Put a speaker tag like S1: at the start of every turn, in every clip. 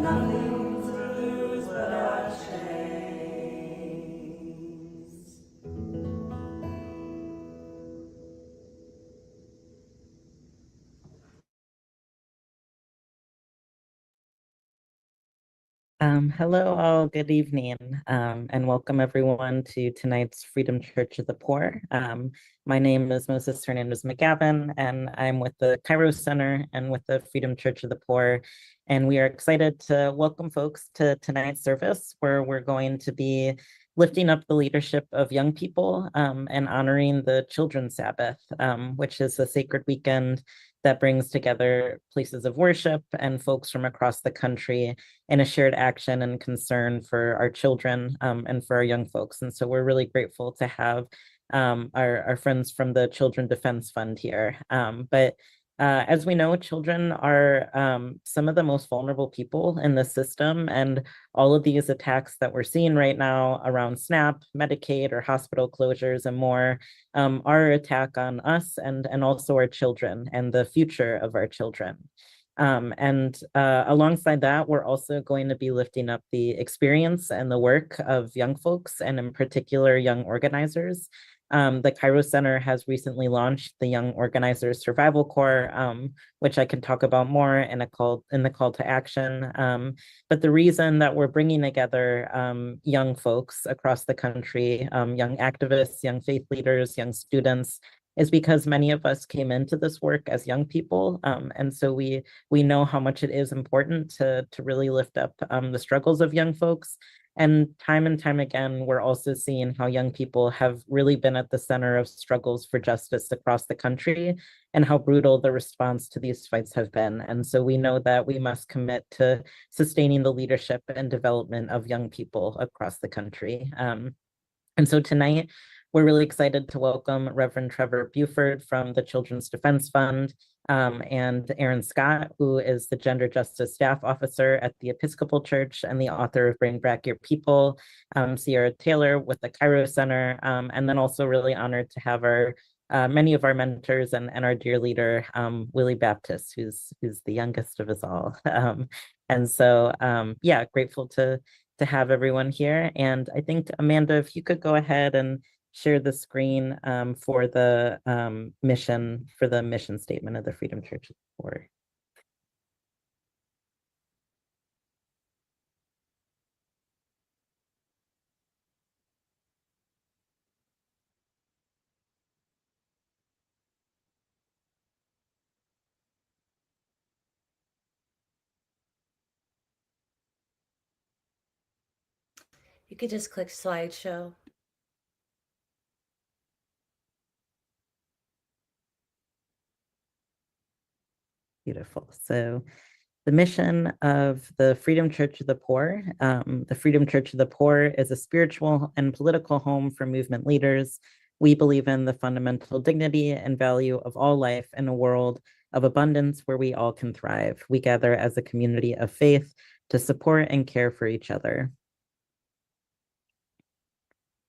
S1: nothing to lose but our chains.
S2: Hello, all. Good evening, and welcome everyone to tonight's Freedom Church of the Poor. My name is Moses Hernandez McGavin, and I'm with the Cairo Center and with the Freedom Church of the Poor. And we are excited to welcome folks to tonight's service, where we're going to be lifting up the leadership of young people and honoring the Children's Sabbath, which is a sacred weekend that brings together places of worship and folks from across the country in a shared action and concern for our children and for our young folks. And so we're really grateful to have our friends from the Children Defense Fund here. But as we know, children are some of the most vulnerable people in the system, and all of these attacks that we're seeing right now around SNAP, Medicaid, or hospital closures and more are an attack on us and also our children and the future of our children. Alongside that, we're also going to be lifting up the experience and the work of young folks, and in particular, young organizers. The Cairo Center has recently launched the Young Organizers Survival Corps, which I can talk about more in the call to action. But the reason that we're bringing together young folks across the country, young activists, young faith leaders, young students, is because many of us came into this work as young people. And so we know how much it is important to really lift up the struggles of young folks. And time again, we're also seeing how young people have really been at the center of struggles for justice across the country and how brutal the response to these fights have been. And so we know that we must commit to sustaining the leadership and development of young people across the country. And so tonight, we're really excited to welcome Reverend Trevor Buford from the Children's Defense Fund and Aaron Scott, who is the Gender Justice Staff Officer at the Episcopal Church and the author of Bring Back Your People, Sierra Taylor with the Cairo Center, and then also really honored to have our many of our mentors and our dear leader, Willie Baptist, who's the youngest of us all. And so, yeah, grateful to have everyone here. And I think, Amanda, if you could go ahead and share the screen for the mission statement of the Freedom Church of the Poor.
S3: You could just click slideshow.
S2: Beautiful. So the mission of the Freedom Church of the Poor. The Freedom Church of the Poor is a spiritual and political home for movement leaders. We believe in the fundamental dignity and value of all life in a world of abundance where we all can thrive. We gather as a community of faith to support and care for each other.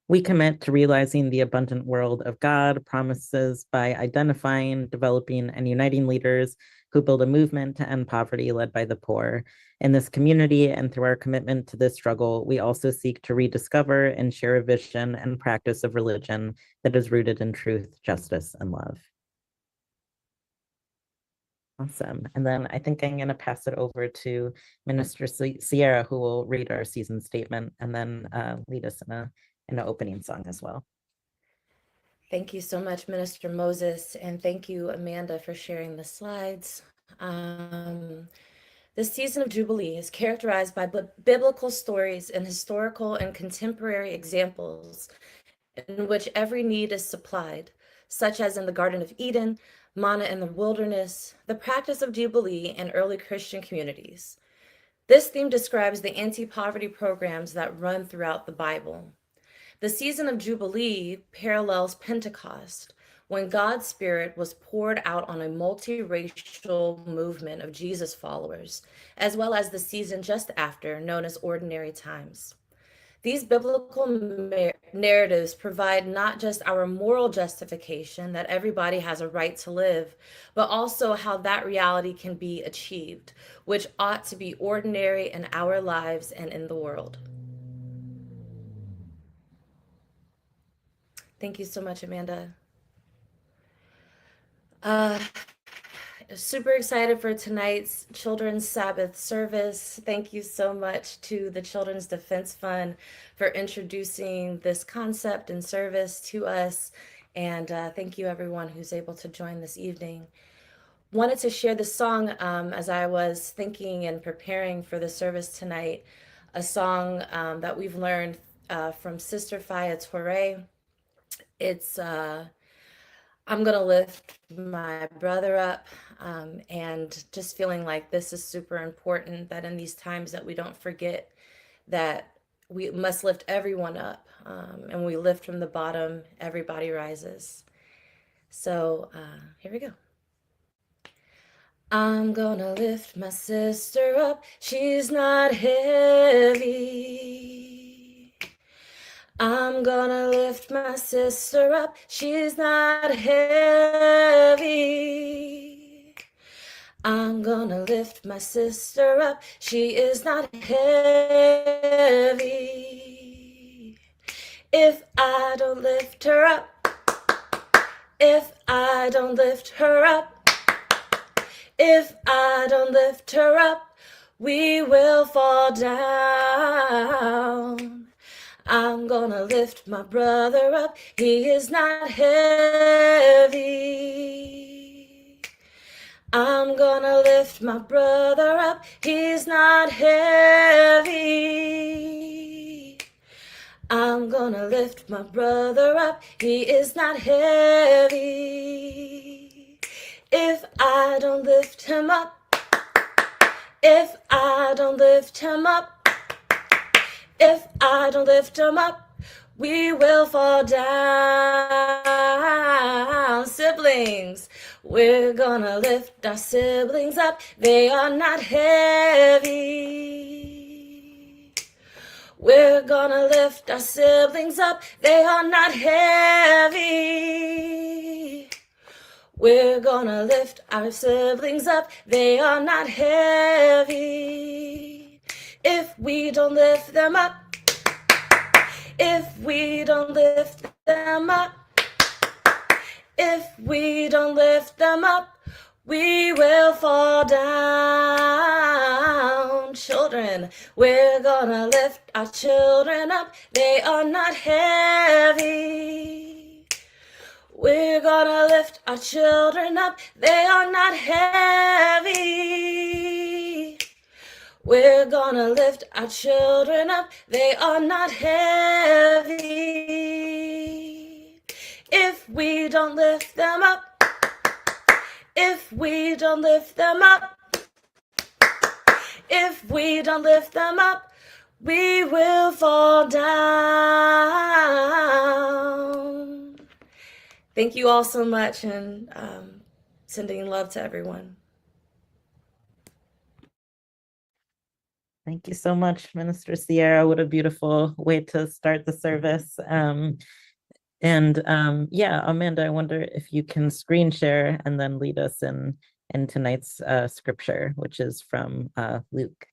S2: We commit to realizing the abundant world of God promises by identifying, developing, and uniting leaders who build a movement to end poverty led by the poor. In this community and through our commitment to this struggle, we also seek to rediscover and share a vision and practice of religion that is rooted in truth, justice, and love. Awesome. And then I think I'm going to pass it over to Minister Sierra, who will read our season statement and then lead us in an opening song as well.
S3: Thank you so much, Minister Moses, and thank you, Amanda, for sharing the slides. This season of Jubilee is characterized by biblical stories and historical and contemporary examples in which every need is supplied, such as in the Garden of Eden, manna in the wilderness, the practice of Jubilee, and early Christian communities. This theme describes the anti-poverty programs that run throughout the Bible. The season of Jubilee parallels Pentecost, when God's Spirit was poured out on a multiracial movement of Jesus followers, as well as the season just after, known as Ordinary Times. These biblical narratives provide not just our moral justification that everybody has a right to live, but also how that reality can be achieved, which ought to be ordinary in our lives and in the world. Thank you so much, Amanda. Super excited for tonight's Children's Sabbath service. Thank you so much to the Children's Defense Fund for introducing this concept and service to us. And thank you everyone who's able to join this evening. Wanted to share this song as I was thinking and preparing for the service tonight, a song that we've learned from Sister Faya Torre. It's I'm going to lift my brother up, and just feeling like this is super important, that in these times that we don't forget that we must lift everyone up, and we lift from the bottom, everybody rises. So here we go. I'm gonna lift my sister up, she's not heavy. I'm gonna lift my sister up, she's not heavy. I'm gonna lift my sister up, she is not heavy. If I don't lift her up, if I don't lift her up, if I don't lift her up, we will fall down. I'm gonna lift my brother up, he is not heavy. I'm gonna lift my brother up, he's not heavy. I'm gonna lift my brother up, he is not heavy. If I don't lift him up, if I don't lift him up, if I don't lift him up, we will fall down. Siblings, we're gonna lift our siblings up. They are not heavy. We're gonna lift our siblings up. They are not heavy. We're gonna lift our siblings up. They are not heavy. If we don't lift them up, if we don't lift them up, if we don't lift them up, we will fall down. Children, we're gonna lift our children up. They are not heavy. We're gonna lift our children up. They are not heavy. We're gonna lift our children up. They are not heavy. If we don't lift them up, if we don't lift them up, if we don't lift them up, we will fall down. Thank you all so much, and sending love to everyone.
S2: Thank you so much, Minister Sierra. What a beautiful way to start the service. Yeah, Amanda, I wonder if you can screen share and then lead us in tonight's scripture, which is from Luke.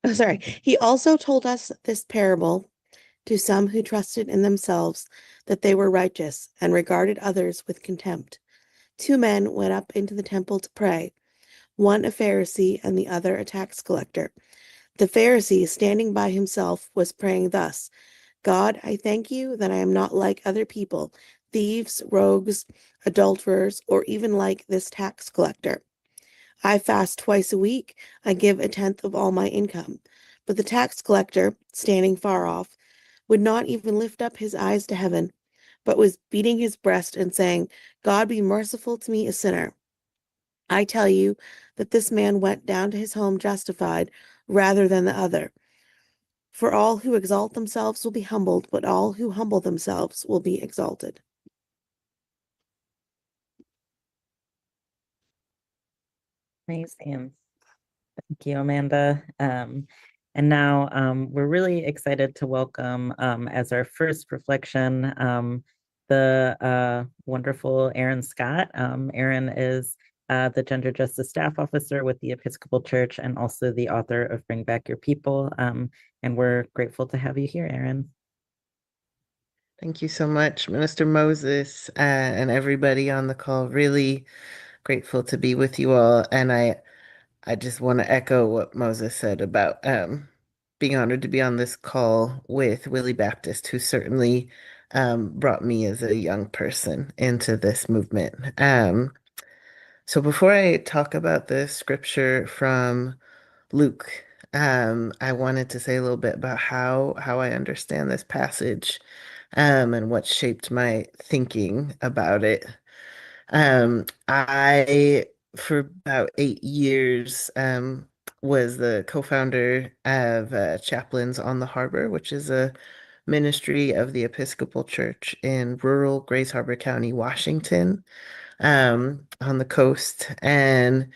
S4: Oh, sorry. He also told us this parable to some who trusted in themselves that they were righteous and regarded others with contempt. 2 men went up into the temple to pray, one a Pharisee and the other a tax collector. The Pharisee, standing by himself, was praying thus: God, I thank you that I am not like other people, thieves, rogues, adulterers, or even like this tax collector. I fast twice a week. I give 1/10 of all my income. But the tax collector, standing far off, would not even lift up his eyes to heaven, but was beating his breast and saying, God, be merciful to me, a sinner. I tell you that this man went down to his home justified rather than the other. For all who exalt themselves will be humbled, but all who humble themselves will be exalted.
S2: Amazing. Thank you, Amanda. And now we're really excited to welcome as our first reflection the wonderful Erin Scott. Erin is the Gender Justice Staff Officer with the Episcopal Church and also the author of Bring Back Your People. And we're grateful to have you here, Erin.
S5: Thank you so much, Minister Moses, and everybody on the call. Really grateful to be with you all. And I just want to echo what Moses said about being honored to be on this call with Willie Baptist, who certainly brought me as a young person into this movement. So before I talk about the scripture from Luke, I wanted to say a little bit about how I understand this passage, and what shaped my thinking about it. I, for about 8 years, was the co-founder of Chaplains on the Harbor, which is a ministry of the Episcopal Church in rural Grays Harbor County, Washington, on the coast. And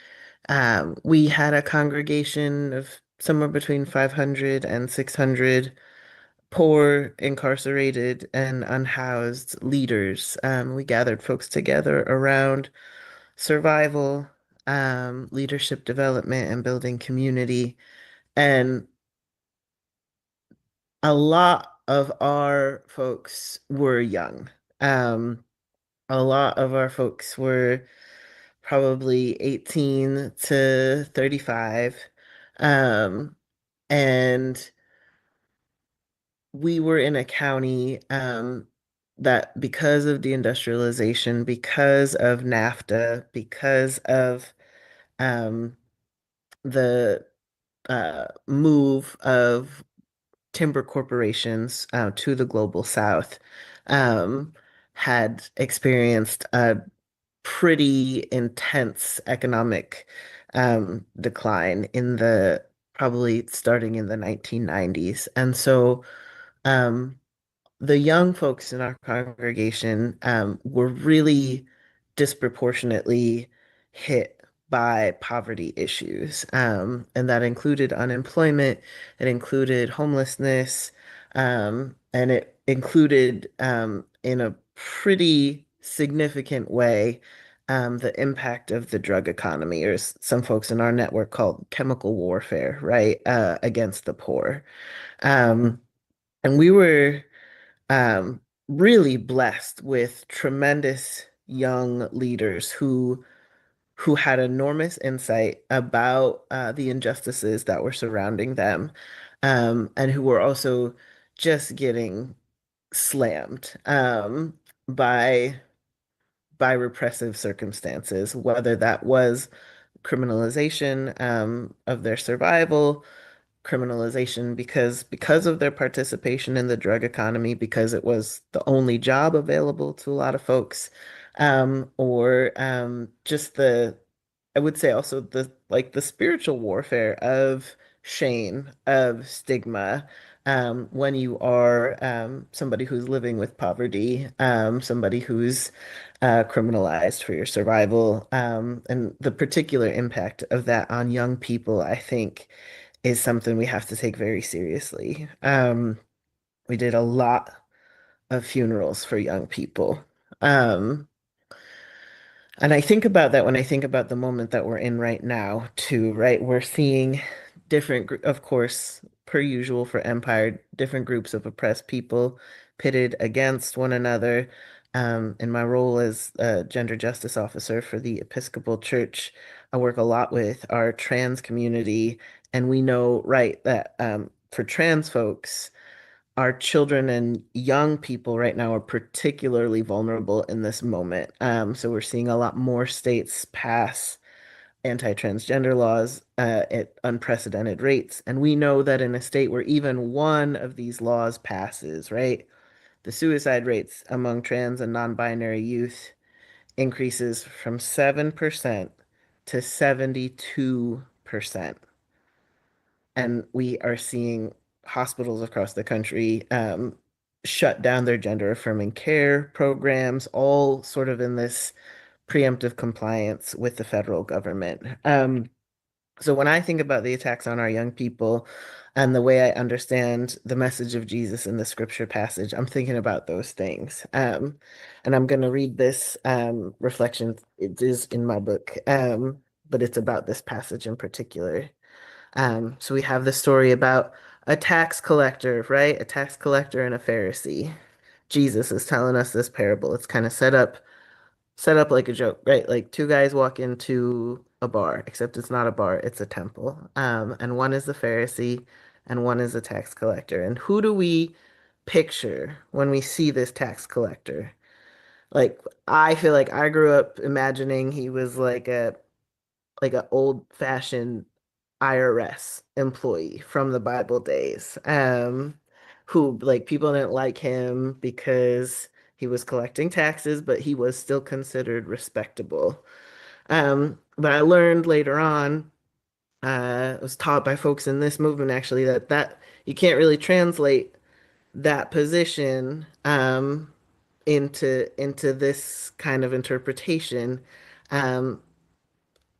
S5: we had a congregation of somewhere between 500 and 600 poor, incarcerated, and unhoused leaders. We gathered folks together around survival, leadership development, and building community. And a lot of our folks were young. A lot of our folks were probably 18 to 35. And we were in a county that because of deindustrialization, because of NAFTA, because of um, the move of timber corporations to the global south, um, had experienced a pretty intense economic decline in the probably starting in the 1990s. And so um, the young folks in our congregation were really disproportionately hit by poverty issues. And that included unemployment, it included homelessness, and it included, in a pretty significant way, the impact of the drug economy, or some folks in our network called chemical warfare, right, against the poor. Um, and we were um, really blessed with tremendous young leaders who had enormous insight about the injustices that were surrounding them, and who were also just getting slammed by repressive circumstances, whether that was criminalization of their survival, criminalization because of their participation in the drug economy, because it was the only job available to a lot of folks, or just I would say also the spiritual warfare of shame, of stigma, when you are somebody who's living with poverty, somebody who's criminalized for your survival, and the particular impact of that on young people, I think, is something we have to take very seriously. We did a lot of funerals for young people. Um, and I think about that when I think about the moment that we're in right now, too, right? We're seeing different, of course, per usual for Empire, different groups of oppressed people pitted against one another. In my role as a gender justice officer for the Episcopal Church, I work a lot with our trans community, and we know, right, that for trans folks, our children and young people right now are particularly vulnerable in this moment. So we're seeing a lot more states pass anti-transgender laws at unprecedented rates. And we know that in a state where even one of these laws passes, right, the suicide rates among trans and non-binary youth increases from 7% to 72%. And we are seeing hospitals across the country shut down their gender affirming care programs, all sort of in this preemptive compliance with the federal government. So when I think about the attacks on our young people and the way I understand the message of Jesus in the scripture passage, I'm thinking about those things. And I'm going to read this reflection. It is in my book, but it's about this passage in particular. So we have the story about a tax collector, right? A tax collector and a Pharisee. Jesus is telling us this parable. It's kind of set up like a joke, right? Like two guys walk into a bar, except it's not a bar, it's a temple. And one is the Pharisee and one is a tax collector. And who do we picture when we see this tax collector? Like I feel like I grew up imagining he was like a old-fashioned IRS employee from the Bible days, who like people didn't like him because he was collecting taxes, but he was still considered respectable. But I learned later on, I was taught by folks in this movement actually that you can't really translate that position into this kind of interpretation. Um,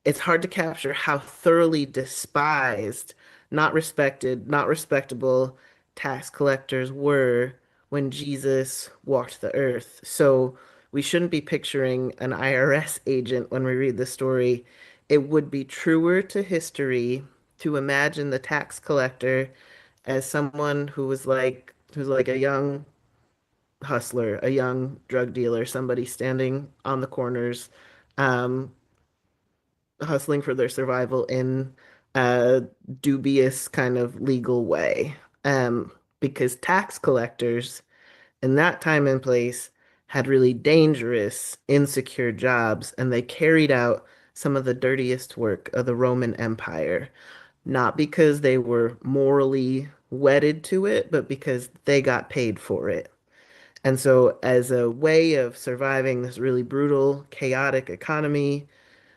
S5: it's hard to capture how thoroughly despised, not respected, not respectable tax collectors were when Jesus walked the earth. So we shouldn't be picturing an IRS agent when we read the story. It would be truer to history to imagine the tax collector as someone who's like a young hustler, a young drug dealer, somebody standing on the corners, um, hustling for their survival in a dubious kind of legal way. Because tax collectors in that time and place had really dangerous, insecure jobs, and they carried out some of the dirtiest work of the Roman Empire, not because they were morally wedded to it, but because they got paid for it. And so, as a way of surviving this really brutal, chaotic economy,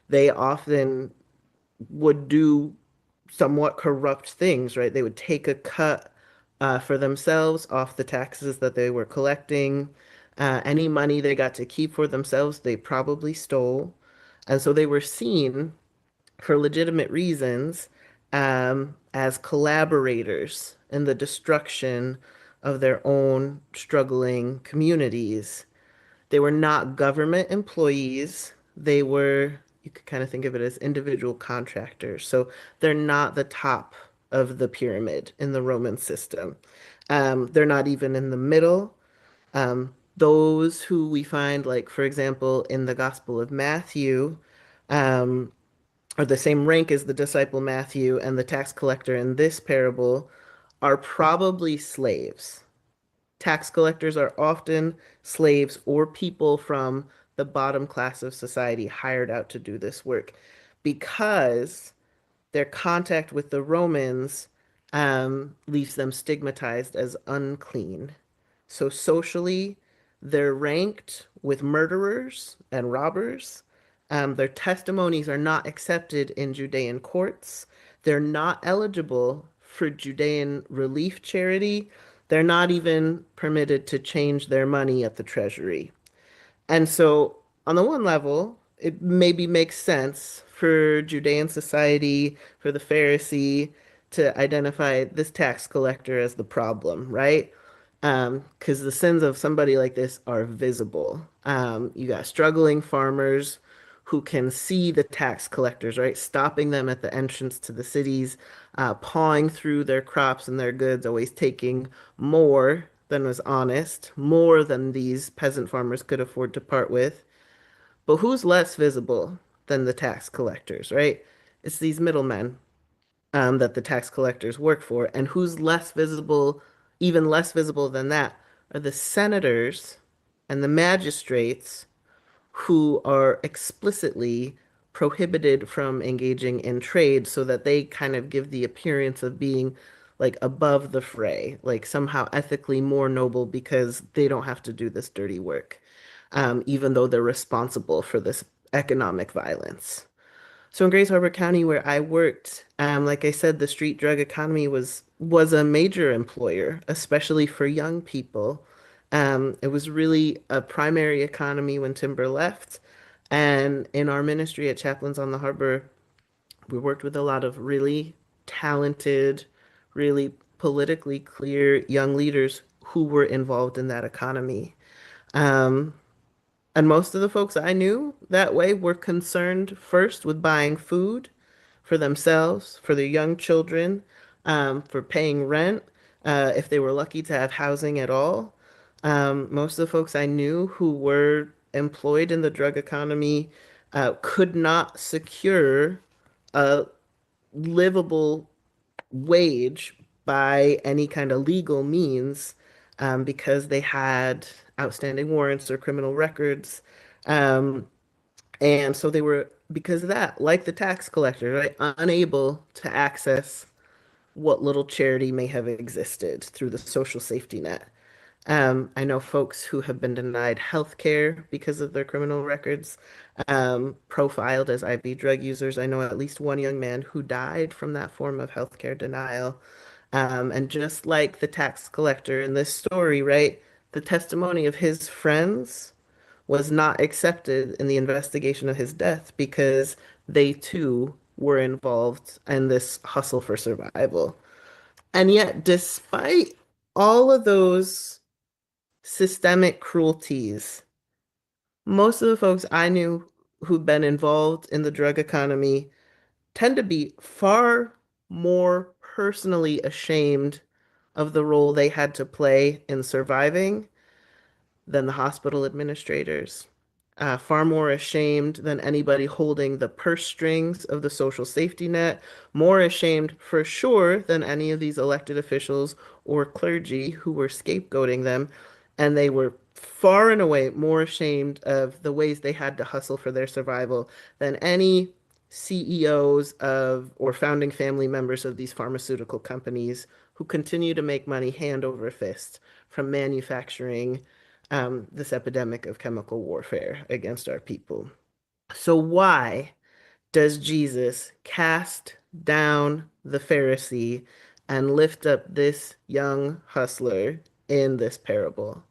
S5: they often would do somewhat corrupt things, right? They would take a cut for themselves off the taxes that they were collecting. Any money they got to keep for themselves, they probably stole. And so they were seen for legitimate reasons as collaborators in the destruction of their own struggling communities. They were not government employees. They were, you could kind of think of it as individual contractors. So they're not the top of the pyramid in the Roman system. They're not even in the middle. Those who we find, like, for example, in the Gospel of Matthew, um, are the same rank as the disciple Matthew and the tax collector in this parable, are probably slaves. Tax collectors are often slaves or people from the bottom class of society hired out to do this work because their contact with the Romans leaves them stigmatized as unclean. So socially, they're ranked with murderers and robbers. Their testimonies are not accepted in Judean courts. They're not eligible for Judean relief charity. They're not even permitted to change their money at the treasury. And so, on the one level, it maybe makes sense for Judean society, for the Pharisee to identify this tax collector as the problem, right? Because the sins of somebody like this are visible. You got struggling farmers who can see the tax collectors, right? Stopping them at the entrance to the cities, pawing through their crops and their goods, always taking more than was honest, more than these peasant farmers could afford to part with. But who's less visible than the tax collectors, right? It's these middlemen that the tax collectors work for. And who's less visible, even less visible than that, are the senators and the magistrates who are explicitly prohibited from engaging in trade so that they kind of give the appearance of being like above the fray, like somehow ethically more noble because they don't have to do this dirty work, even though they're responsible for this economic violence. So in Grace Harbor County, where I worked, like I said, the street drug economy was a major employer, especially for young people. It was really a primary economy when Timber left. And in our ministry at Chaplains on the Harbor, we worked with a lot of really talented, really politically clear young leaders who were involved in that economy. Um, and most of the folks I knew that way were concerned first with buying food for themselves, for their young children, for paying rent, if they were lucky to have housing at all. Most of the folks I knew who were employed in the drug economy could not secure a livable wage by any kind of legal means because they had outstanding warrants or criminal records. Um, and so they were, because of that, like the tax collector, right, unable to access what little charity may have existed through the social safety net. I know folks who have been denied health care because of their criminal records, profiled as IV drug users. I know at least one young man who died from that form of healthcare denial. And just like the tax collector in this story, right, the testimony of his friends was not accepted in the investigation of his death because they too were involved in this hustle for survival. And yet, despite all of those systemic cruelties, most of the folks I knew who've been involved in the drug economy tend to be far more personally ashamed of the role they had to play in surviving than the hospital administrators, far more ashamed than anybody holding the purse strings of the social safety net, more ashamed for sure than any of these elected officials or clergy who were scapegoating them. And they were far and away more ashamed of the ways they had to hustle for their survival than any CEOs of or founding family members of these pharmaceutical companies who continue to make money hand over fist from manufacturing this epidemic of chemical warfare against our people. So, why does Jesus cast down the Pharisee and lift up this young hustler in this parable?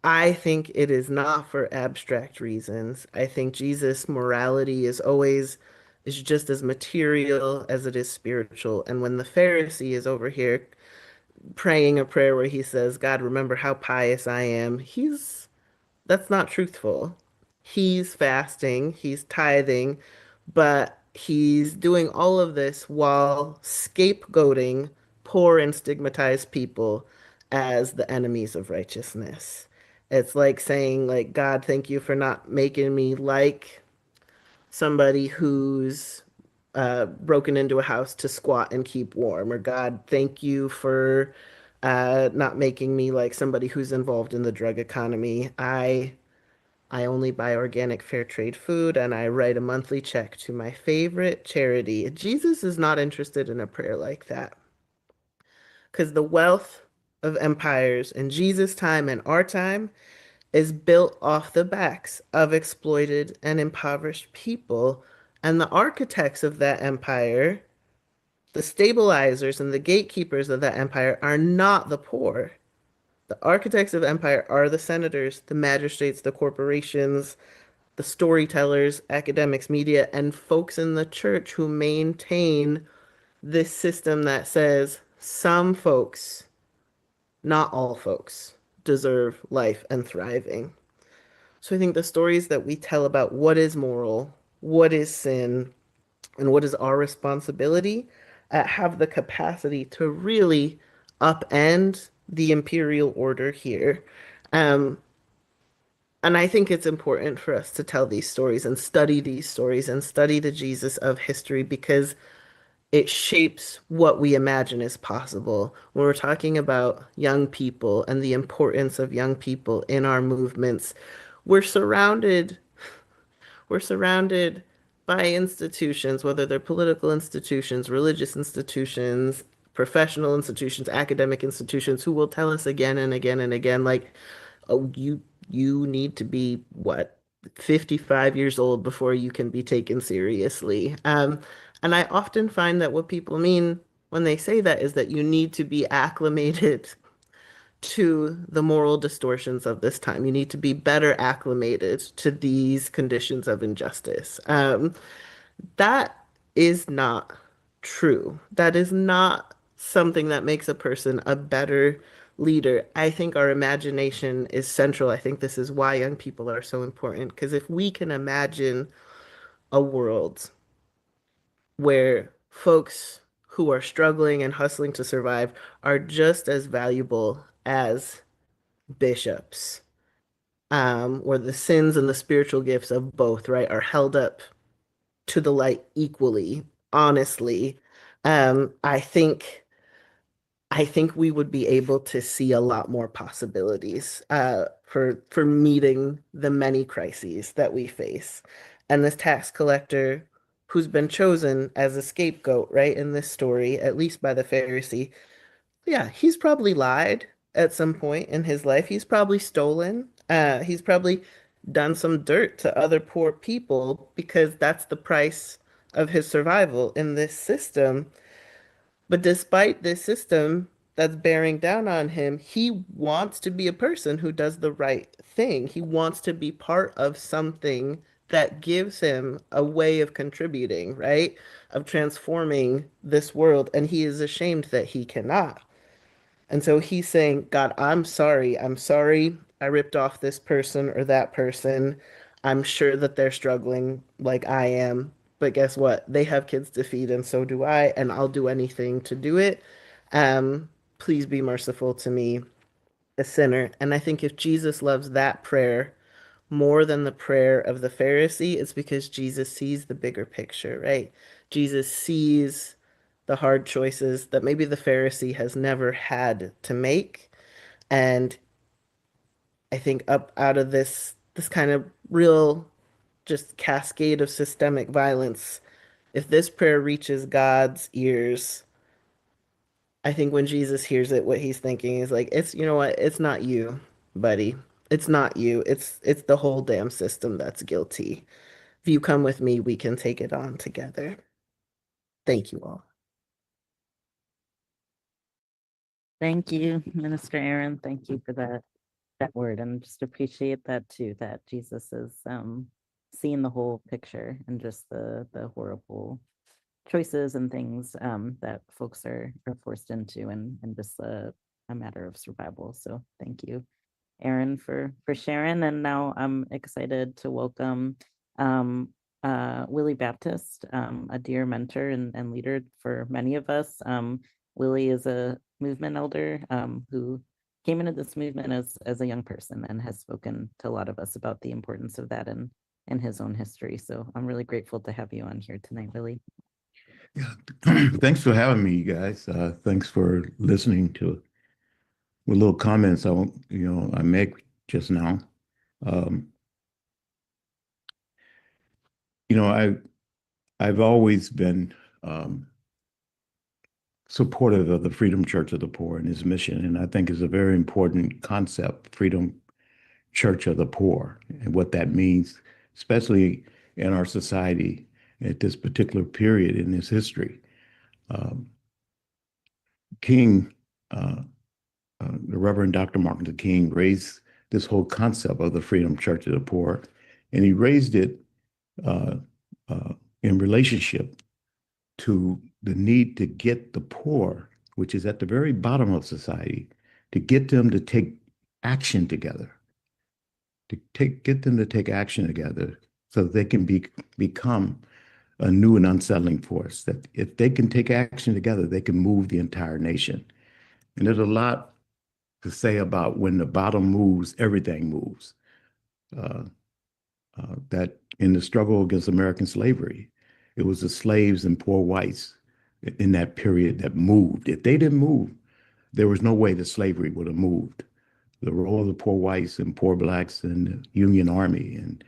S5: I think it is not for abstract reasons. I think Jesus' morality is just as material as it is spiritual. And when the Pharisee is over here praying a prayer where he says, God, remember how pious I am, that's not truthful. He's fasting, he's tithing, but he's doing all of this while scapegoating poor and stigmatized people as the enemies of righteousness. It's like saying, like, God, thank you for not making me like somebody who's broken into a house to squat and keep warm, or God, thank you for not making me like somebody who's involved in the drug economy. I only buy organic fair trade food and I write a monthly check to my favorite charity. Jesus is not interested in a prayer like that because the wealth of empires in Jesus' time and our time is built off the backs of exploited and impoverished people. And the architects of that empire, the stabilizers and the gatekeepers of that empire, are not the poor. The architects of empire are the senators, the magistrates, the corporations, the storytellers, academics, media, and folks in the church who maintain this system that says some folks, not all folks, deserve life and thriving. So I think the stories that we tell about what is moral, what is sin, and what is our responsibility have the capacity to really upend the imperial order here. Um, and I think it's important for us to tell these stories and study these stories and study the Jesus of history because it shapes what we imagine is possible. When we're talking about young people and the importance of young people in our movements, we're surrounded we're surrounded by institutions, whether they're political institutions, religious institutions, professional institutions, academic institutions, who will tell us again and again and again, like, oh, you need to be what? 55 years old before you can be taken seriously. And I often find that what people mean when they say that is that you need to be acclimated to the moral distortions of this time. You need to be better acclimated to these conditions of injustice. That is not true. That is not something that makes a person a better leader. I think our imagination is central. I think this is why young people are so important. Because if we can imagine a world where folks who are struggling and hustling to survive are just as valuable as bishops, where the sins and the spiritual gifts of both, right, are held up to the light equally, honestly, um, I think I think we would be able to see a lot more possibilities for meeting the many crises that we face. And this tax collector who's been chosen as a scapegoat, right, in this story, at least by the Pharisee, yeah, he's probably lied at some point in his life. He's probably stolen. He's probably done some dirt to other poor people because that's the price of his survival in this system. But despite this system that's bearing down on him, he wants to be a person who does the right thing. He wants to be part of something that gives him a way of contributing, right? Of transforming this world. And he is ashamed that he cannot. And so he's saying, God, I'm sorry. I'm sorry I ripped off this person or that person. I'm sure that they're struggling like I am. But guess what? They have kids to feed, and so do I, and I'll do anything to do it. Please be merciful to me, a sinner. And I think if Jesus loves that prayer more than the prayer of the Pharisee, it's because Jesus sees the bigger picture, right? Jesus sees the hard choices that maybe the Pharisee has never had to make. And I think up out of this kind of real just cascade of systemic violence, if this prayer reaches God's ears, I think when Jesus hears it, what he's thinking is like, it's, you know what, it's not you, buddy. It's not you. It's the whole damn system that's guilty. If you come with me, we can take it on together. Thank you all.
S2: Thank you, Minister Aaron. Thank you for that word, and just appreciate that too, that Jesus is seeing the whole picture and just the horrible choices and things that folks are forced into, and just a matter of survival. So thank you, Aaron, for sharing. And now I'm excited to welcome Willie Baptist, a dear mentor and leader for many of us. Willie is a movement elder who came into this movement as a young person and has spoken to a lot of us about the importance of that in his own history. So I'm really grateful to have you on here tonight, Willie.
S6: Yeah, thanks for having me, you guys. Thanks for listening to with little comments I make just now. Um, I've always been supportive of the Freedom Church of the Poor and his mission, and I think it's a very important concept, Freedom Church of the Poor, and what that means, especially in our society at this particular period in its history. King, the Reverend Dr. Martin Luther King, raised this whole concept of the Freedom Church of the Poor, and he raised it in relationship to the need to get the poor, which is at the very bottom of society, to get them to take action together, get them to take action together so that they can become a new and unsettling force. That if they can take action together, they can move the entire nation. And there's a lot to say about when the bottom moves, everything moves. That in the struggle against American slavery, it was the slaves and poor whites in that period that moved. If they didn't move, there was no way that slavery would have moved. The role of the poor whites and poor blacks in the Union Army, and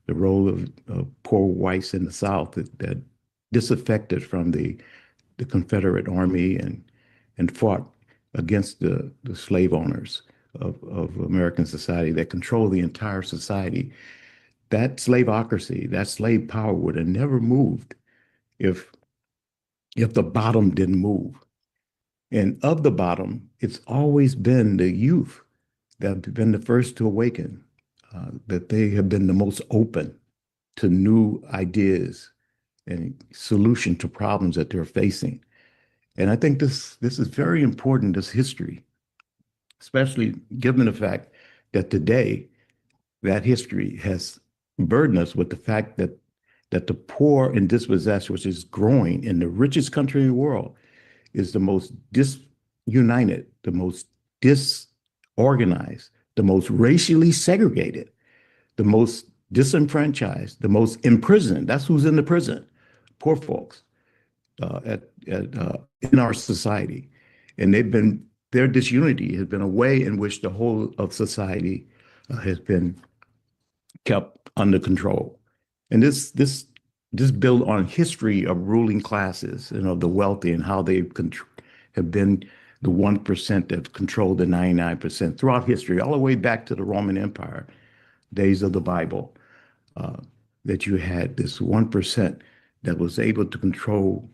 S6: the role of poor whites in the South that disaffected from the Confederate Army and fought against the slave owners of American society that controlled the entire society. that slaveocracy, that slave power would have never moved if the bottom didn't move. And of the bottom, it's always been the youth that have been the first to awaken, that they have been the most open to new ideas and solution to problems that they're facing. And I think this is very important, this history, especially given the fact that today that history has burdened us with the fact that the poor and dispossessed, which is growing in the richest country in the world, is the most disunited, the most disorganized, the most racially segregated, the most disenfranchised, the most imprisoned. That's who's in the prison, poor folks in our society. And their disunity has been a way in which the whole of society has been kept under control. And this built on history of ruling classes and of the wealthy and how they have been the 1% that have controlled the 99% throughout history, all the way back to the Roman Empire, days of the Bible, that you had this 1% that was able to control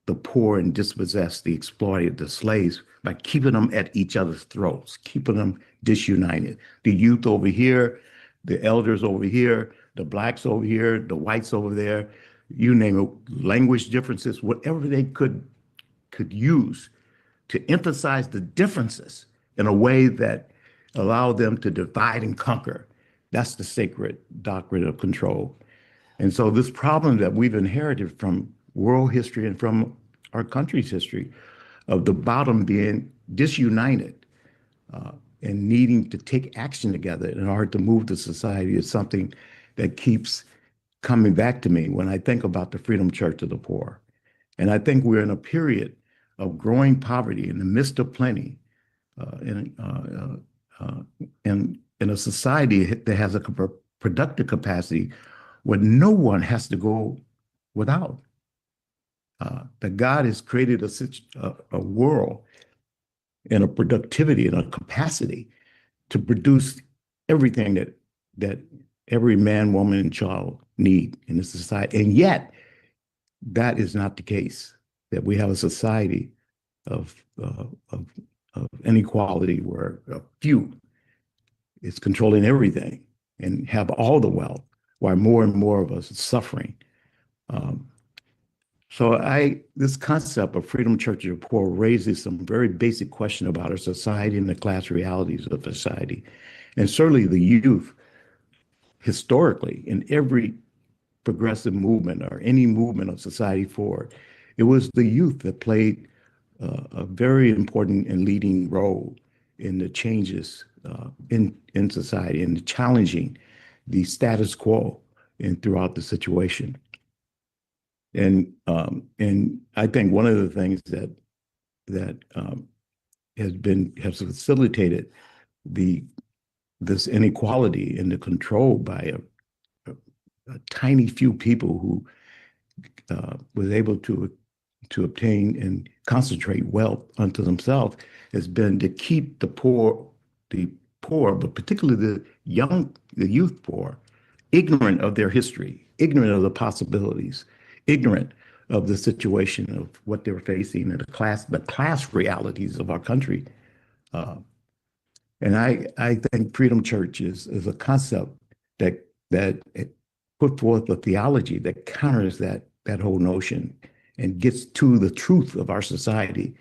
S6: the poor and dispossessed, the exploited, the slaves, by keeping them at each other's throats, keeping them disunited. The youth over here, the elders over here, the blacks over here, the whites over there, you name it, language differences, whatever they could use to emphasize the differences in a way that allowed them to divide and conquer. That's the sacred doctrine of control. And so this problem that we've inherited from world history and from our country's history of the bottom being disunited and needing to take action together in order to move the society is something that keeps coming back to me when I think about the Freedom Church of the Poor. And I think we're in a period of growing poverty in the midst of plenty, in a society that has a productive capacity where no one has to go without. That God has created a world and a productivity and a capacity to produce everything that every man, woman, and child need in the society. And yet, that is not the case. That we have a society of inequality where a few is controlling everything and have all the wealth, while more and more of us are suffering. So this concept of Freedom Church of the Poor raises some very basic question about our society and the class realities of society. And certainly the youth, historically, in every progressive movement or any movement of society forward, it was the youth that played a very important and leading role in the changes in society and challenging the status quo and throughout the situation. And I think one of the things that has facilitated this inequality and the control by a tiny few people who was able to obtain and concentrate wealth unto themselves has been to keep the poor, but particularly the youth poor, ignorant of their history, ignorant of the possibilities, ignorant of the situation of what they're facing and the class realities of our country. And I think Freedom Church is a concept that put forth a theology that counters that whole notion and gets to the truth of our society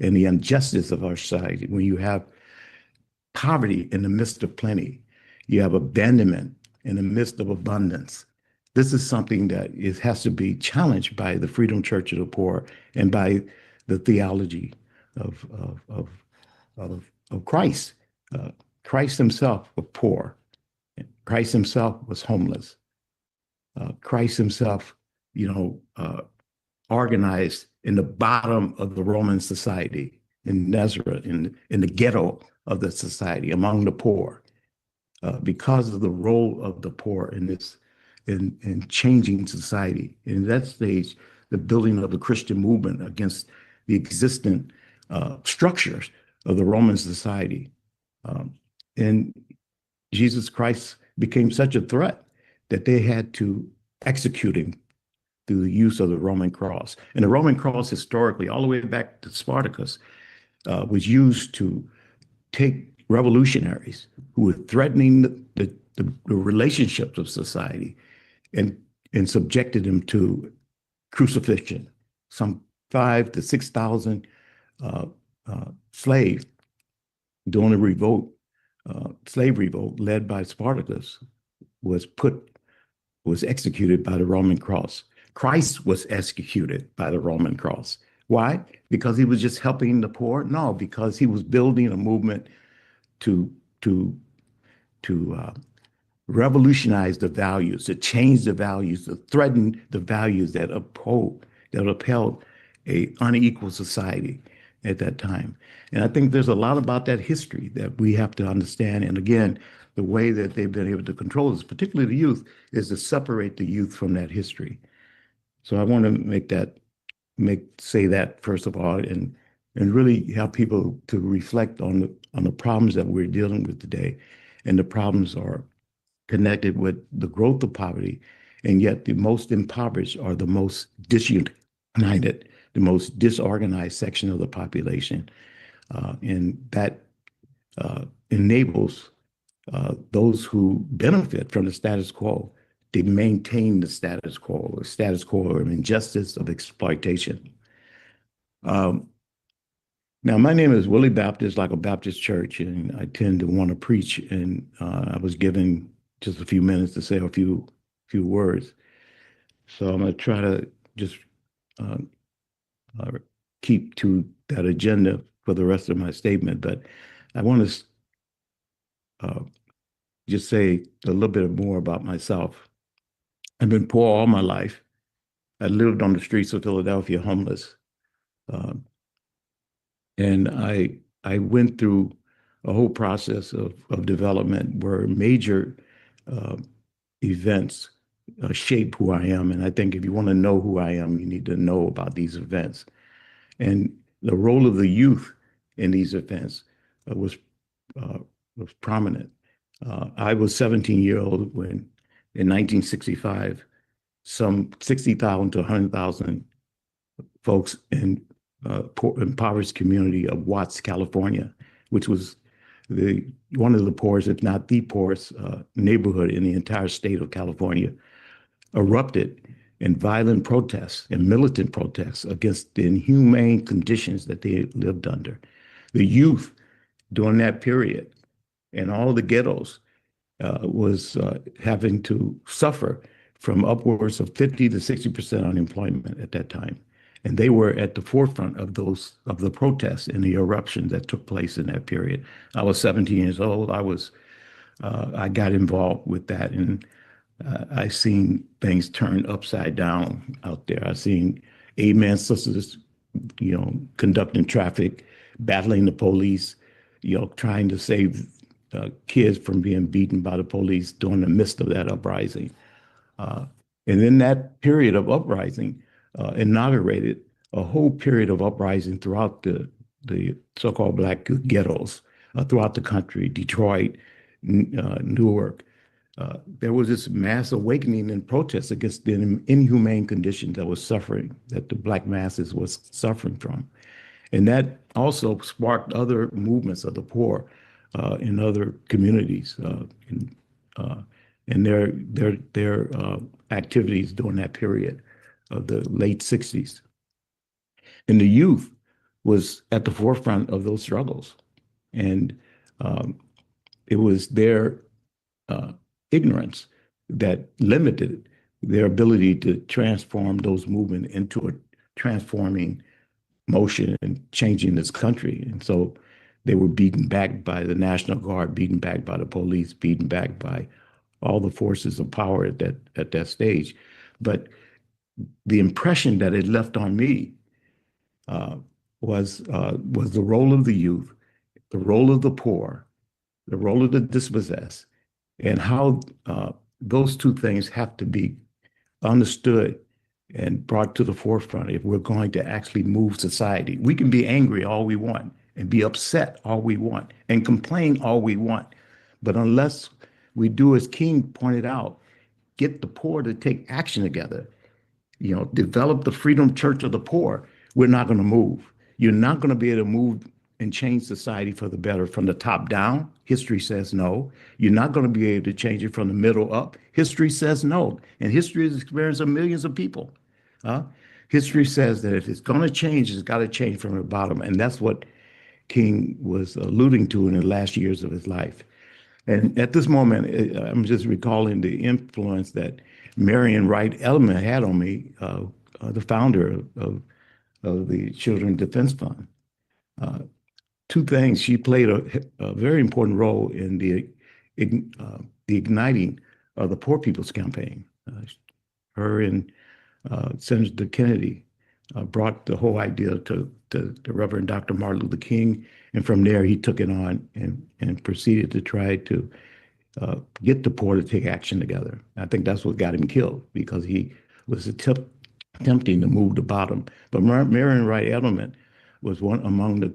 S6: and the injustice of our society. When you have poverty in the midst of plenty, you have abandonment in the midst of abundance. This is something that has to be challenged by the Freedom Church of the Poor and by the theology of Christ. Christ himself was poor. Christ himself was homeless. Christ himself, organized in the bottom of the Roman society in Nazareth, in the ghetto of the society among the poor, because of the role of the poor in changing society. And in that stage, the building of the Christian movement against the existing structures of the Roman society. And Jesus Christ became such a threat that they had to execute him through the use of the Roman cross. And the Roman cross, historically, all the way back to Spartacus, was used to take revolutionaries who were threatening the relationships of society and subjected them to crucifixion. Some 5,000 to 6,000 slaves during a revolt, slave revolt led by Spartacus, was executed by the Roman cross. Christ was executed by the Roman cross. Why? Because he was just helping the poor? No, because he was building a movement to revolutionize the values, to change the values, to threaten the values that upheld a unequal society at that time. And I think there's a lot about that history that we have to understand. And again, the way that they've been able to control this, particularly the youth, is to separate the youth from that history. So I want to say that first of all, and really help people to reflect on the problems that we're dealing with today. And the problems are connected with the growth of poverty, and yet the most impoverished are the most disunited, the most disorganized section of the population. And that enables those who benefit from the status quo to maintain the status quo of injustice, of exploitation. Now, my name is Willie Baptist, like a Baptist church, and I tend to want to preach. And I was given just a few minutes to say a few words. So I'm going to try to just keep to that agenda for the rest of my statement. But I want to just say a little bit more about myself. I've been poor all my life. I lived on the streets of Philadelphia, homeless. And I went through a whole process of development where major events shape who I am. And I think if you want to know who I am, you need to know about these events. And the role of the youth in these events was prominent. I was 17 years old when, in 1965, some 60,000 to 100,000 folks in impoverished community of Watts, California, which was one of the poorest, if not the poorest, neighborhood in the entire state of California, erupted in violent protests and militant protests against the inhumane conditions that they lived under. The youth during that period in all the ghettos was having to suffer from upwards of 50 to 60% unemployment at that time. And they were at the forefront of the protests and the eruptions that took place in that period. I was 17 years old. I got involved with that, and I seen things turn upside down out there. I seen amen sisters, conducting traffic, battling the police, trying to save kids from being beaten by the police during the midst of that uprising. And then that period of uprising inaugurated a whole period of uprising throughout the so-called Black ghettos throughout the country, Detroit, Newark. There was this mass awakening and protest against the inhumane conditions that the Black masses was suffering from. And that also sparked other movements of the poor in other communities and their activities during that period of the late 60s. And the youth was at the forefront of those struggles. And it was their ignorance that limited their ability to transform those movements into a transforming motion and changing this country. And so they were beaten back by the National Guard, beaten back by the police, beaten back by all the forces of power at that stage. But the impression that it left on me was the role of the youth, the role of the poor, the role of the dispossessed, and how those two things have to be understood and brought to the forefront if we're going to actually move society. We can be angry all we want and be upset all we want and complain all we want, but unless we do as King pointed out, get the poor to take action together, develop the Freedom Church of the Poor, we're not going to move. You're not going to be able to move and change society for the better from the top down. History says no. You're not going to be able to change it from the middle up. History says no. And history is the experience of millions of people. History says that if it's going to change, it's got to change from the bottom. And that's what King was alluding to in the last years of his life. And at this moment, I'm just recalling the influence that Marion Wright Edelman had on me, the founder of the Children's Defense Fund. Two things. She played a very important role in the igniting of the Poor People's Campaign. Her and Senator Kennedy brought the whole idea to the Reverend Dr. Martin Luther King, and from there he took it on and proceeded to try to get the poor to take action together. I think that's what got him killed, because he was attempting to move the bottom. But Marion Wright Edelman was one among the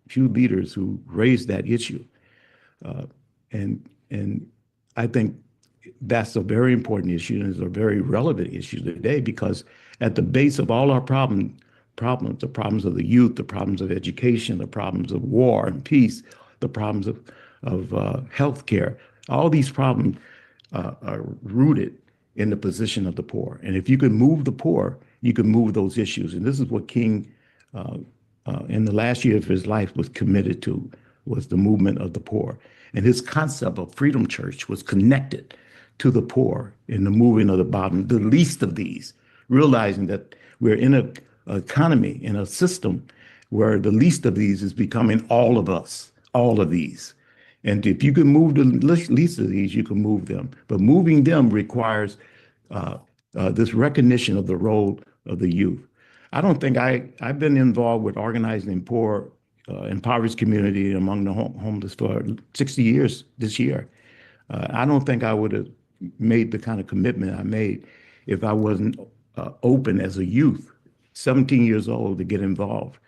S6: few leaders who raised that issue, and I think that's a very important issue, and it's a very relevant issue today, because at the base of all our problems, the problems of the youth, the problems of education, the problems of war and peace, the problems of healthcare, all these problems are rooted in the position of the poor. And if you could move the poor, you could move those issues. And this is what King, in the last year of his life, was committed to, was the movement of the poor. And his concept of Freedom Church was connected to the poor in the moving of the bottom, the least of these, realizing that we're in an economy, in a system where the least of these is becoming all of us, all of these. And if you can move the least of these, you can move them. But moving them requires this recognition of the role of the youth. I don't think I've been involved with organizing in poor, impoverished community among the homeless for 60 years this year. I don't think I would have made the kind of commitment I made if I wasn't open as a youth, 17 years old, to get involved.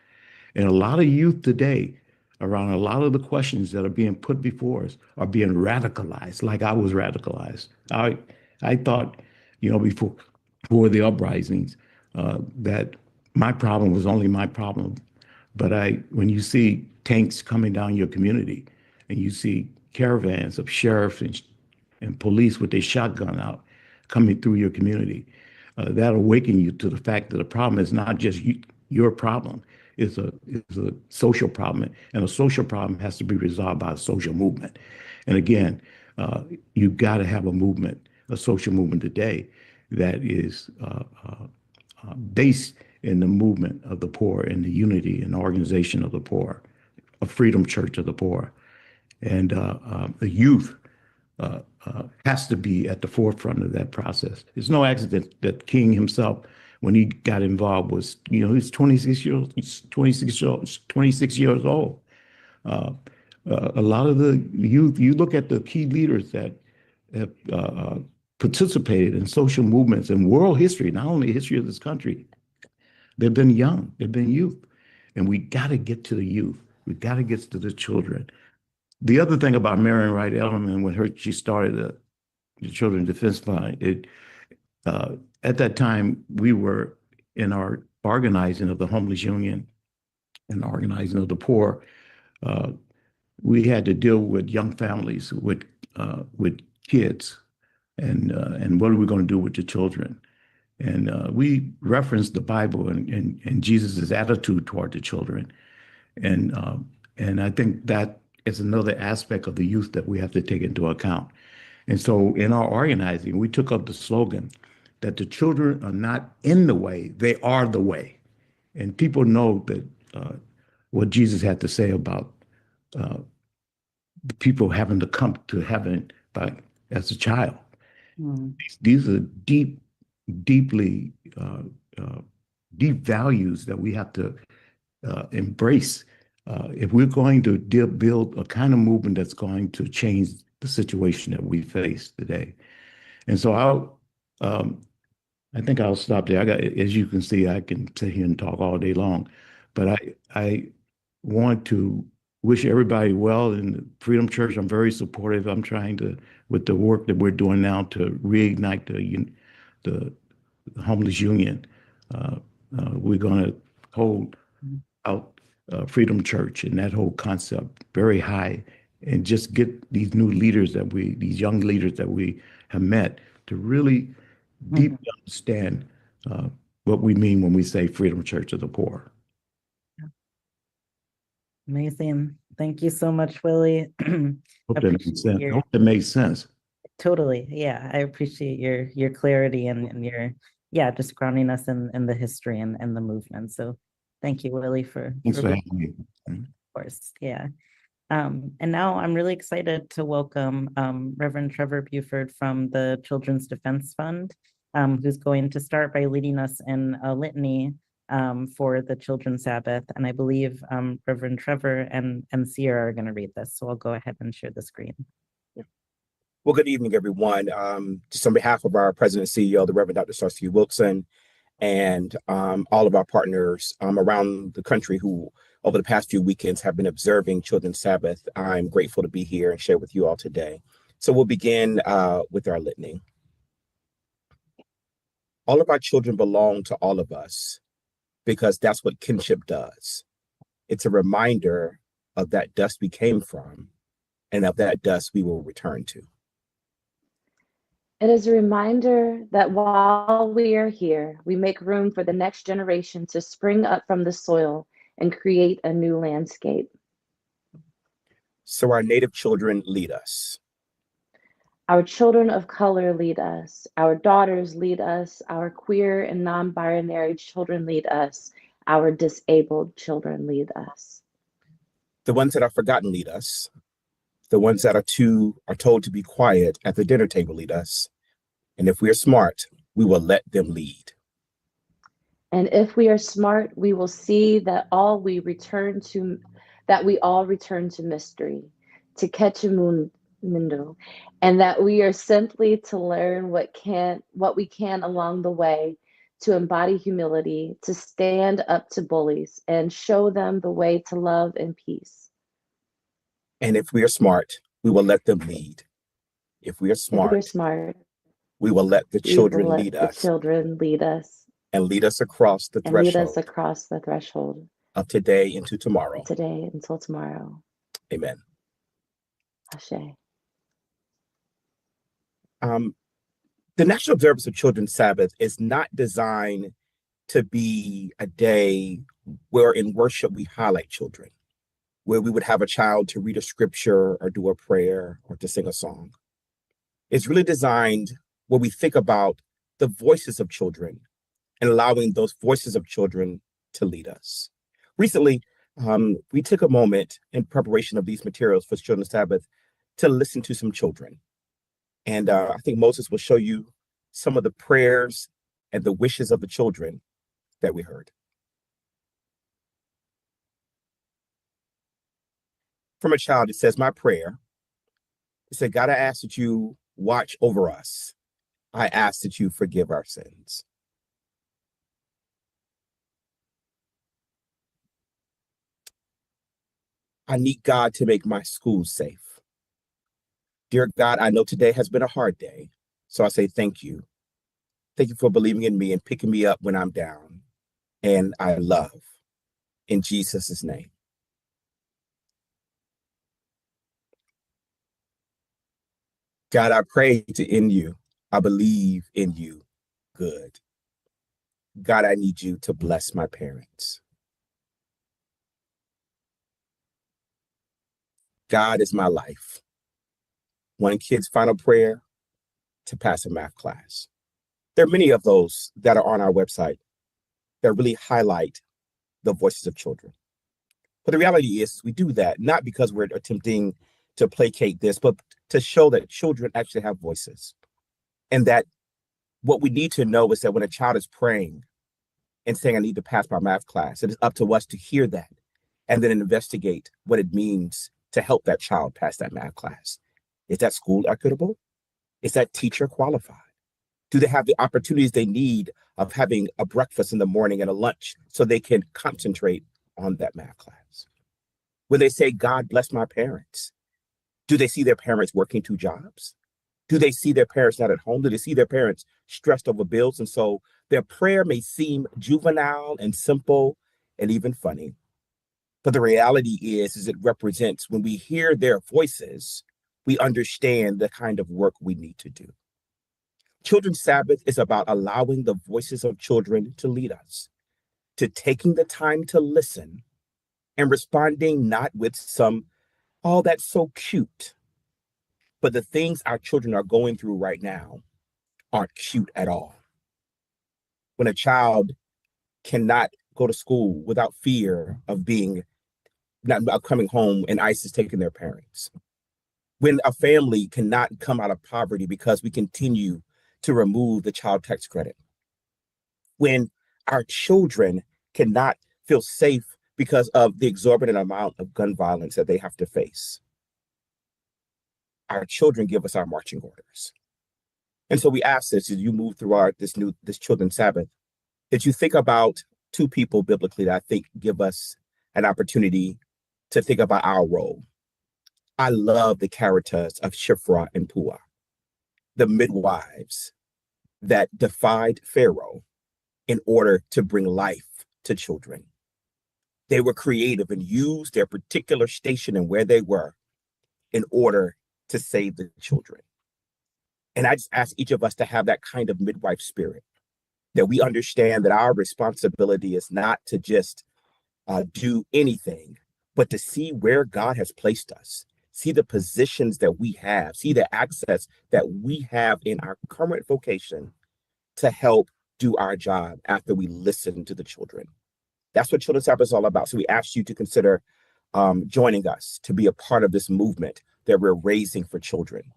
S6: And a lot of youth today, around a lot of the questions that are being put before us, are being radicalized, like I was radicalized. I thought, before the uprisings, that my problem was only my problem. But when you see tanks coming down your community, and you see caravans of sheriffs and police with their shotgun out coming through your community, that awaken you to the fact that the problem is not just your problem. It's a social problem, and a social problem has to be resolved by a social movement. And again, you've got to have a movement, a social movement today that is based in the movement of the poor, and the unity and organization of the poor, a Freedom Church of the Poor. And the youth has to be at the forefront of that process. It's no accident that King himself, when he got involved, was, he's 26 years old. A lot of the youth, you look at the key leaders that have participated in social movements in world history, not only the history of this country, they've been young, they've been youth. And we got to get to the youth. We got to get to the children. The other thing about Marion Wright Edelman, when she started the Children's Defense Fund, at that time, we were in our organizing of the Homeless Union and organizing of the poor. We had to deal with young families with kids, and what are we going to do with the children? And we referenced the Bible and Jesus's attitude toward the children, and I think that is another aspect of the youth that we have to take into account. And so in our organizing, we took up the slogan that the children are not in the way, they are the way. And people know that what Jesus had to say about the people having to come to heaven as a child. Mm. These are deep values that we have to embrace if we're going to build a kind of movement that's going to change the situation that we face today. And so I think I'll stop there. As you can see, I can sit here and talk all day long, but I want to wish everybody well in Freedom Church. I'm very supportive. I'm trying to, with the work that we're doing now, to reignite the homeless union. We're going to hold out Freedom Church and that whole concept very high, and just get these these young leaders that we have met to really deeply understand what we mean when we say Freedom Church of the Poor.
S2: Amazing. Thank you so much, Willie.
S6: Hope that makes sense.
S2: your-
S6: Hope that makes sense.
S2: Totally. Yeah. I appreciate your clarity and your, just grounding us in the history and the movement. So thank you, Willie,
S6: Thanks for
S2: being,
S6: having me.
S2: of course. Yeah. And now I'm really excited to welcome Reverend Trevor Buford from the Children's Defense Fund, who's going to start by leading us in a litany for the Children's Sabbath. And I believe Reverend Trevor and Sierra are going to read this. So I'll go ahead and share the screen.
S7: Well, good evening, everyone. Just on behalf of our President and CEO, the Reverend Dr. Sarcy Wilson, and all of our partners around the country who over the past few weekends have been observing Children's Sabbath, I'm grateful to be here and share with you all today. So we'll begin with our litany. All of our children belong to all of us because that's what kinship does. It's a reminder of that dust we came from and of that dust we will return to.
S8: It is a reminder that while we are here, we make room for the next generation to spring up from the soil and create a new landscape.
S7: So our Native children lead us.
S8: Our children of color lead us. Our daughters lead us. Our queer and non-binary children lead us. Our disabled children lead us.
S7: The ones that are forgotten lead us. The ones that are told to be quiet at the dinner table lead us. And if we are smart, we will let them lead.
S8: And if we are smart, we will see that we all return to mystery, to Ketchimundo, and that we are simply to learn what we can along the way, to embody humility, to stand up to bullies and show them the way to love and peace.
S7: And if we are smart, we will let them lead. If we are smart, we will let the children lead us. And lead us across the threshold of today into tomorrow. Amen.
S8: Ashe.
S7: The National Observance of Children's Sabbath is not designed to be a day where in worship we highlight children, where we would have a child to read a scripture or do a prayer or to sing a song. It's really designed where we think about the voices of children and allowing those voices of children to lead us. Recently, we took a moment in preparation of these materials for Children's Sabbath to listen to some children. And I think Moses will show you some of the prayers and the wishes of the children that we heard. From a child, it says, my prayer, it said, God, I ask that you watch over us. I ask that you forgive our sins. I need God to make my school safe. Dear God, I know today has been a hard day, so I say thank you. Thank you for believing in me and picking me up when I'm down. And I love, in Jesus' name. God, I pray in you. I believe in you. Good. God, I need you to bless my parents. God is my life. One kid's final prayer to pass a math class. There are many of those that are on our website that really highlight the voices of children. But the reality is we do that not because we're attempting to placate this, but to show that children actually have voices. And that what we need to know is that when a child is praying and saying, I need to pass my math class, it is up to us to hear that and then investigate what it means to help that child pass that math class. Is that school equitable? Is that teacher qualified? Do they have the opportunities they need of having a breakfast in the morning and a lunch so they can concentrate on that math class? When they say, God bless my parents, do they see their parents working 2 jobs? Do they see their parents not at home? Do they see their parents stressed over bills? And so their prayer may seem juvenile and simple and even funny. But the reality is it represents, when we hear their voices, we understand the kind of work we need to do. Children's Sabbath is about allowing the voices of children to lead us, to taking the time to listen and responding not with some, oh, that's so cute. But the things our children are going through right now aren't cute at all. When a child cannot go to school without fear of not coming home and ICE is taking their parents. When a family cannot come out of poverty because we continue to remove the child tax credit. When our children cannot feel safe because of the exorbitant amount of gun violence that they have to face. Our children give us our marching orders. And so we ask this as you move through this Children's Sabbath, that you think about 2 people biblically that I think give us an opportunity to think about our role. I love the characters of Shiphrah and Puah, the midwives that defied Pharaoh in order to bring life to children. They were creative and used their particular station and where they were in order to save the children. And I just ask each of us to have that kind of midwife spirit, that we understand that our responsibility is not to just do anything, but to see where God has placed us, see the positions that we have, see the access that we have in our current vocation to help do our job after we listen to the children. That's what Children's Sabbath is all about. So we ask you to consider joining us to be a part of this movement that we're raising for children.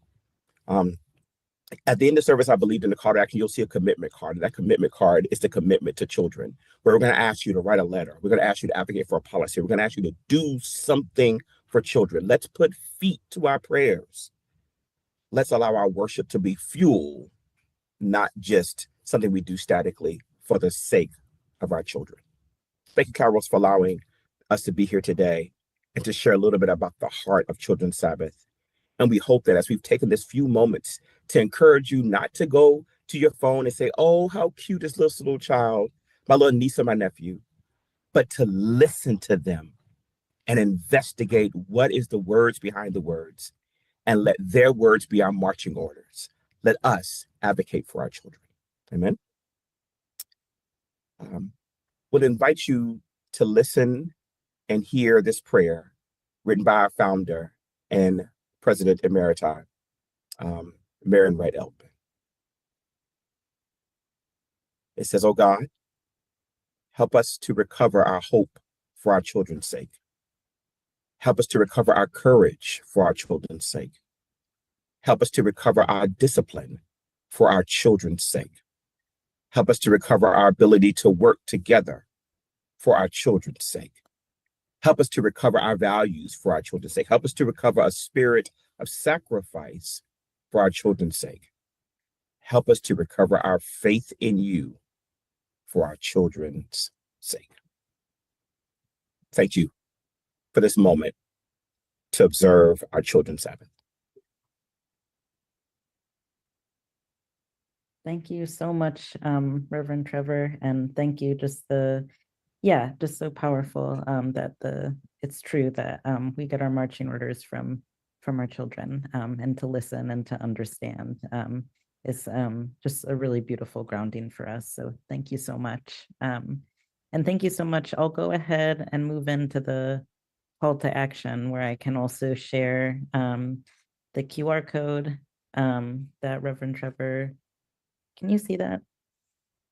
S7: At the end of service, I believe in the call to action, you'll see a commitment card. And that commitment card is the commitment to children, where we're going to ask you to write a letter. We're going to ask you to advocate for a policy. We're going to ask you to do something for children. Let's put feet to our prayers. Let's allow our worship to be fuel, not just something we do statically for the sake of our children. Thank you, Kairos, for allowing us to be here today and to share a little bit about the heart of Children's Sabbath. And we hope that as we've taken this few moments to encourage you not to go to your phone and say, oh, how cute is this little child, my little niece or my nephew, but to listen to them and investigate what is the words behind the words and let their words be our marching orders. Let us advocate for our children. Amen. We'll invite you to listen and hear this prayer written by our founder and President Emerita, Marion Wright Elton. It says, oh God, help us to recover our hope for our children's sake. Help us to recover our courage for our children's sake. Help us to recover our discipline for our children's sake. Help us to recover our ability to work together for our children's sake. Help us to recover our values for our children's sake. Help us to recover a spirit of sacrifice for our children's sake. Help us to recover our faith in you for our children's sake. Thank you for this moment to observe our Children's Sabbath.
S2: Thank you so much, Reverend Trevor, and thank you. Just so powerful that it's true that we get our marching orders from our children, and to listen and to understand is just a really beautiful grounding for us. So thank you so much, and thank you so much. I'll go ahead and move into the call to action, where I can also share the QR code that Reverend Trevor. Can you see that?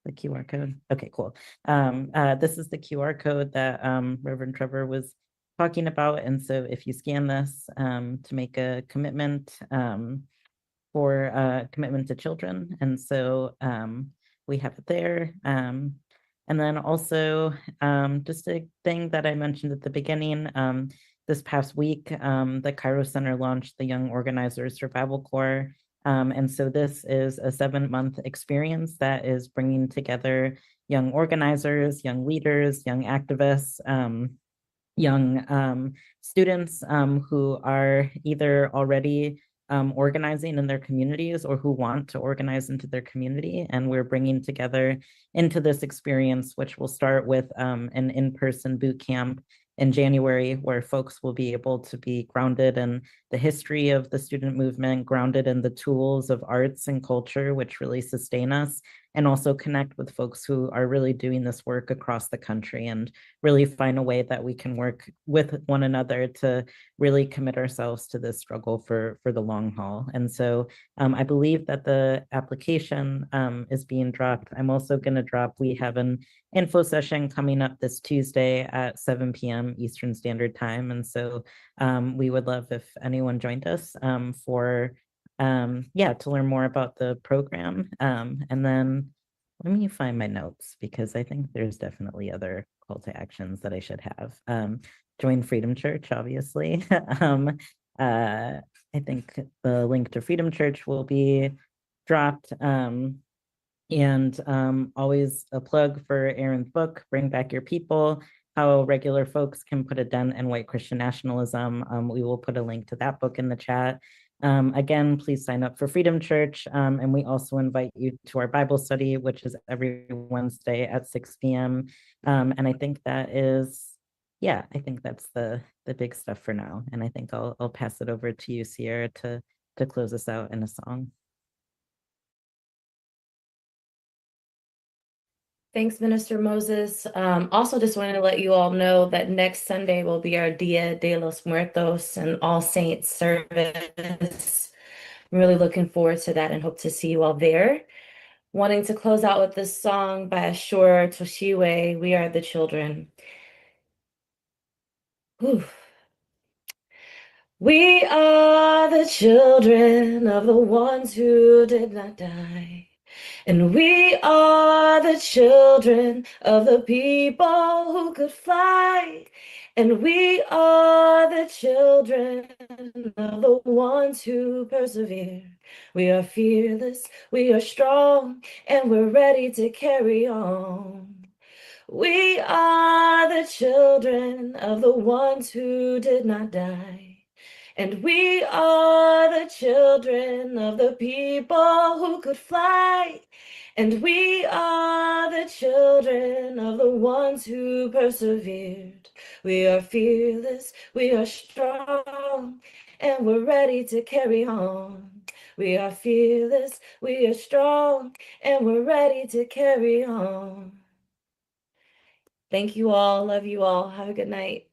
S2: The QR code? Okay, cool. This is the QR code that Reverend Trevor was talking about. And so if you scan this to make a commitment for commitment to children. And so we have it there. And then also just a thing that I mentioned at the beginning, this past week, the Cairo Center launched the Young Organizers Survival Corps. And so this is a 7-month experience that is bringing together young organizers, young leaders, young activists young students who are either already organizing in their communities or who want to organize into their community. And we're bringing together into this experience, which will start with an in-person boot camp in January, where folks will be able to be grounded in the history of the student movement, grounded in the tools of arts and culture, which really sustain us, and also connect with folks who are really doing this work across the country and really find a way that we can work with one another to really commit ourselves to this struggle for the long haul. And so I believe that the application is being dropped. I'm also going to drop, we have an info session coming up this Tuesday at 7 p.m. Eastern Standard Time. And so we would love if anyone joined us for to learn more about the program. And then let me find my notes, because I think there's definitely other call to actions that I should have. Join Freedom Church, obviously. I think the link to Freedom Church will be dropped. And always a plug for Aaron's book, Bring Back Your People, How Regular Folks Can Put a Dent in White Christian Nationalism. We will put a link to that book in the chat. Again, please sign up for Freedom Church. And we also invite you to our Bible study, which is every Wednesday at 6 p.m. And I think that is, I think that's the big stuff for now. And I think I'll pass it over to you, Sierra, to close us out in a song.
S3: Thanks, Minister Moses. Also, just wanted to let you all know that next Sunday will be our Dia de los Muertos and All Saints service. I'm really looking forward to that and hope to see you all there. Wanting to close out with this song by Ashura Toshiwe, We Are the Children. Whew. We are the children of the ones who did not die. And we are the children of the people who could fly. And we are the children of the ones who persevere. We are fearless, we are strong, and we're ready to carry on. We are the children of the ones who did not die. And we are the children of the people who could fly. And we are the children of the ones who persevered. We are fearless, we are strong, and we're ready to carry on. We are fearless, we are strong, and we're ready to carry on. Thank you all. Love you all. Have a good night.